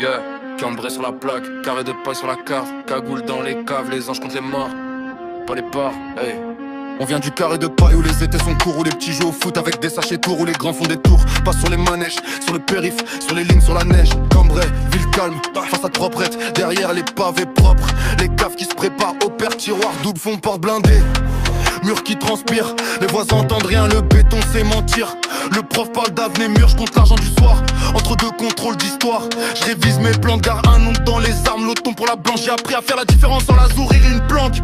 Yeah, cambré sur la plaque, carré de paille sur la carte, cagoule dans les caves, les anges contre les morts, pas les parts, hey. On vient du carré de paille où les étés sont courts, où les petits jouent au foot avec des sachets tours, où les grands font des tours. Pas sur les manèges, sur le périph', sur les lignes, sur la neige. Cambrai, ville calme, façade proprette, derrière les pavés propres. Les caves qui se préparent au père, tiroir double fond porte blindée. Mur qui transpire, les voisins entendent rien, le béton c'est mentir. Le prof parle d'avenir mûr, je compte l'argent du soir. Entre deux contrôles d'histoire, je révise mes plans de gare, un nom dans les armes, l'autre ton pour la blanche. J'ai appris à faire la différence sans la sourire et une planque.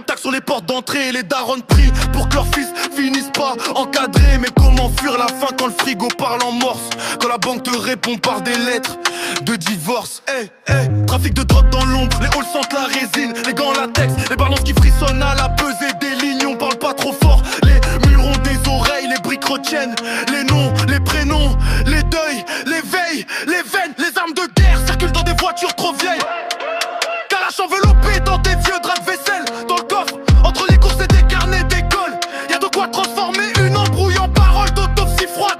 Tac sur les portes d'entrée et les darons prient pour que leurs fils finissent pas encadrés. Mais comment fuir la fin quand le frigo parle en morse, quand la banque te répond par des lettres de divorce. Trafic de drogue dans l'ombre, les halls sentent la résine, les gants latex, les balances qui frissonnent à la pesée des lignes. On parle pas trop fort, les murs ont des oreilles, les briques retiennent les noms, les prénoms, les deuils, les veilles, les veines, les armes de guerre circulent dans des voitures trop vieilles. Kalash enveloppé dans des vieux draps de vaisselle, dans le coffre, entre les courses et des carnets d'école. Y'a de quoi transformer une embrouille en parole d'autopsie froide.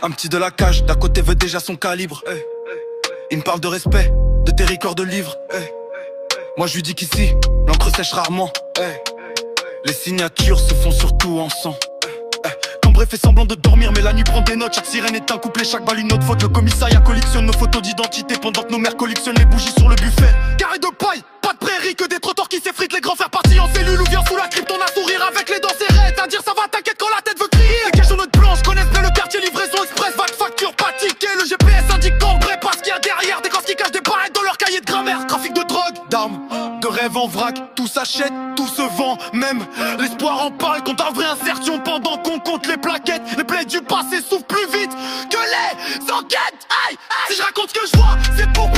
Un petit de la cage, d'à côté veut déjà son calibre. Il me parle de respect, de tes records de livres. Moi je lui dis qu'ici, l'encre sèche rarement. Les signatures se font surtout en sang. Cambré fait semblant de dormir mais la nuit prend des notes. Chaque sirène est un couplet, chaque balle une autre faute. Le commissariat collectionne nos photos d'identité pendant que nos mères collectionnent les bougies sur le buffet. Carré de paille, pas de prairie, que des trottoirs qui s'effritent. Les grands frères partis en cellule ou bien sous la crypte. On a sourire avec les dents serrées, à dire ça va t'inquiète quand la tête veut crier. Les caissonnettes blanches connaissent bien le quartier, livraison express, va de facture, pas ticket. Le GPS indique Cambré parce qu'il y a derrière des gosses qui cachent des barrettes dans leur cahier de grammaire. Trafic de drogue, d'armes, de rêves en vrac, tout s'achète, tout se vend, même l'espoir en parle quand un vrai insertion pendant qu'on compte les plaquettes. Les plaies du passé souffrent plus vite que les enquêtes. Si je raconte ce que je vois, c'est pour